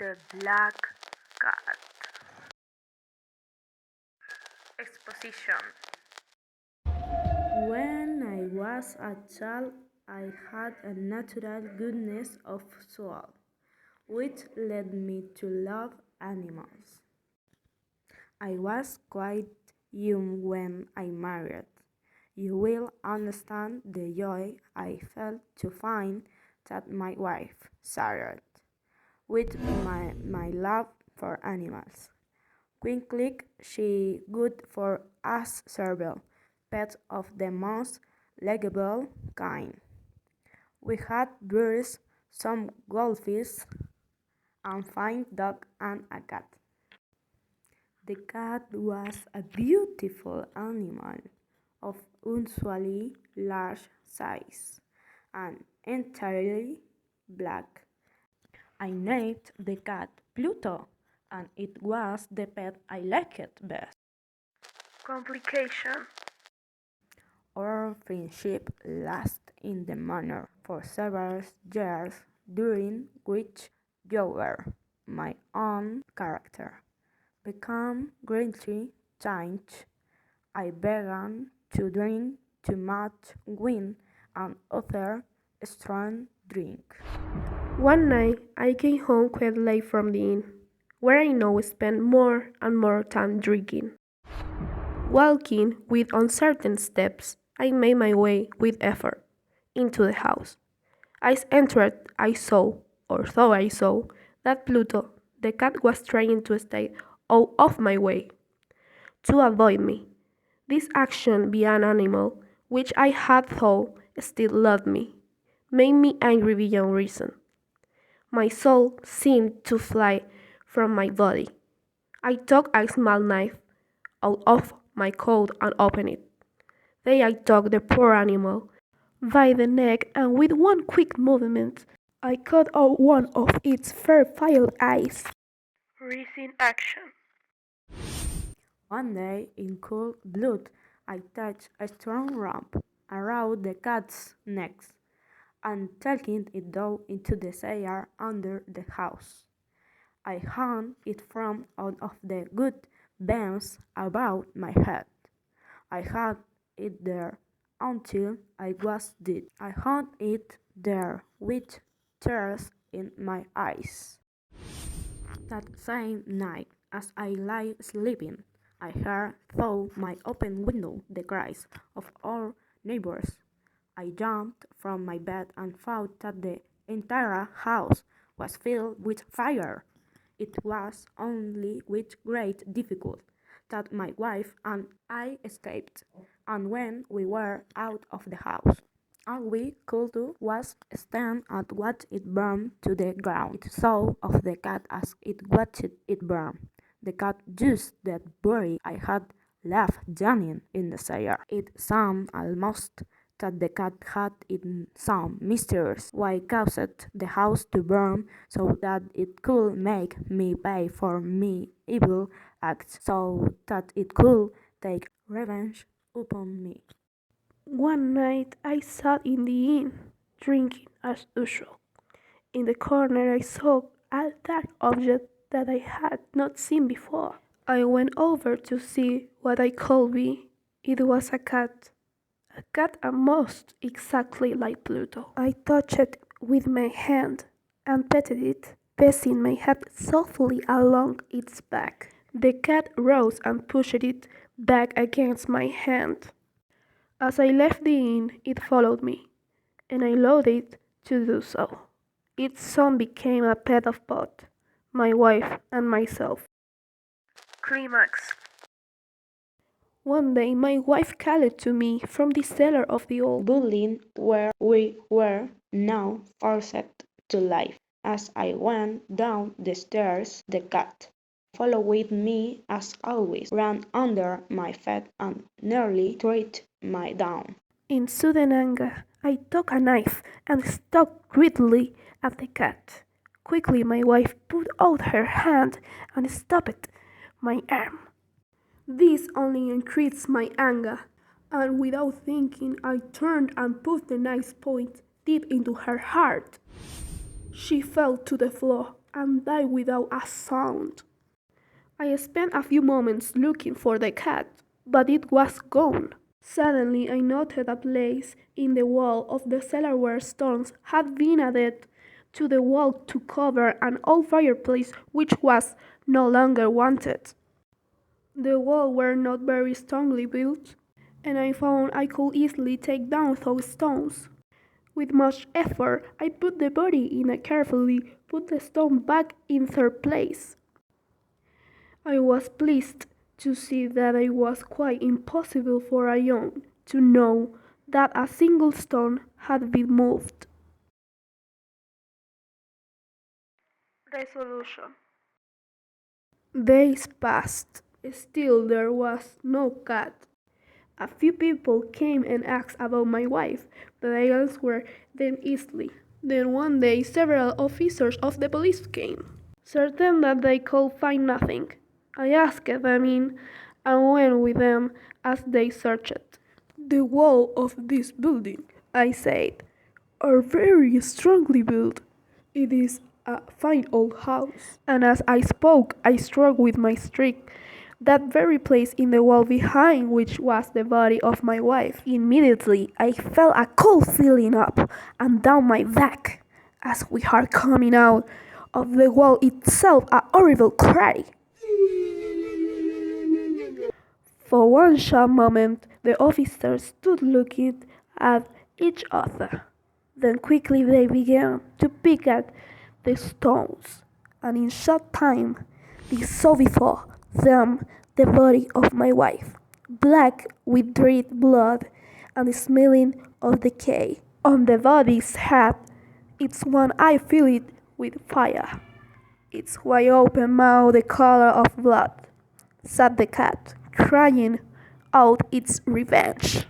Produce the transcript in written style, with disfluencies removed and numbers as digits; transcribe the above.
The Black Cat. Exposition. When I was a child, I had a natural goodness of soul, which led me to love animals. I was quite young when I married. You will understand the joy I felt to find that my wife shared with my love for animals. Quickly, she got for us several pets of the most likable kind. We had birds, some goldfish, and fine dog and a cat. The cat was a beautiful animal of unusually large size and entirely black. I named the cat Pluto, and it was the pet I liked best. Complication. Our friendship lasted in the manner for several years, during which Jower, my own character, became greatly changed. I began to drink too much wine and other strong drink. One night I came home quite late from the inn, where I now spent more and more time drinking. Walking with uncertain steps, I made my way with effort into the house. As I entered, I saw, or thought I saw, that Pluto, the cat, was trying to stay out of my way, to avoid me. This action by an animal, which I had thought still loved me, made me angry beyond reason. My soul seemed to fly from my body. I took a small knife out of my coat and opened it. Then I took the poor animal by the neck, and with one quick movement I cut out one of its fair violet eyes. Recent action. One day, in cold blood, I touched a strong rope around the cat's neck and taking it down into the cellar under the house. I hung it from out of the good bands about my head. I had it there until I was dead. I hung it there with tears in my eyes. That same night, as I lay sleeping, I heard through my open window the cries of our neighbors. I jumped from my bed and found that the entire house was filled with fire. It was only with great difficulty that my wife and I escaped, and when we were out of the house, all we could do was stand and watch it burn to the ground. It saw of the cat as it watched it burn. The cat used that body I had left Janine in the cellar. It seemed almost that the cat had in some mysterious way caused the house to burn so that it could make me pay for my evil acts, so that it could take revenge upon me. One night I sat in the inn, drinking as usual. In the corner I saw a dark object that I had not seen before. I went over to see what I could be. It was a cat almost exactly like Pluto. I touched it with my hand and petted it, passing my head softly along its back. The cat rose and pushed it back against my hand. As I left the inn, it followed me, and I allowed it to do so. It soon became a pet of both my wife and myself. Climax. One day, my wife called to me from the cellar of the old Building where we were now forced to live. As I went down the stairs, the cat followed me as always, ran under my feet and nearly tripped me down. In sudden anger, I took a knife and struck greedily at the cat. Quickly, my wife put out her hand and stopped my arm. This only increased my anger, and without thinking, I turned and put the knife point deep into her heart. She fell to the floor, and died without a sound. I spent a few moments looking for the cat, but it was gone. Suddenly, I noted a place in the wall of the cellar where stones had been added to the wall to cover an old fireplace which was no longer wanted. The walls were not very strongly built, and I found I could easily take down those stones. With much effort, I put the body in and carefully put the stone back in their place. I was pleased to see that it was quite impossible for a young to know that a single stone had been moved. Resolution. Days passed. Still there was no cat. A few people came and asked about my wife, but I answered them easily. Then one day several officers of the police came, certain that they could find nothing. I asked them in and went with them as they searched. The walls of this building, I said, are very strongly built. It is a fine old house. And as I spoke, I struck with my stick that very place in the wall behind which was the body of my wife. Immediately, I felt a cold feeling up and down my back. As we are coming out of the wall itself, a horrible cry. For one short moment, the officers stood looking at each other. Then quickly they began to pick at the stones, and in short time they saw before them the body of my wife, black with red blood and smelling of decay. On the body's head, its one eye filled with fire, its wide open mouth the color of blood, sat the cat, crying out its revenge.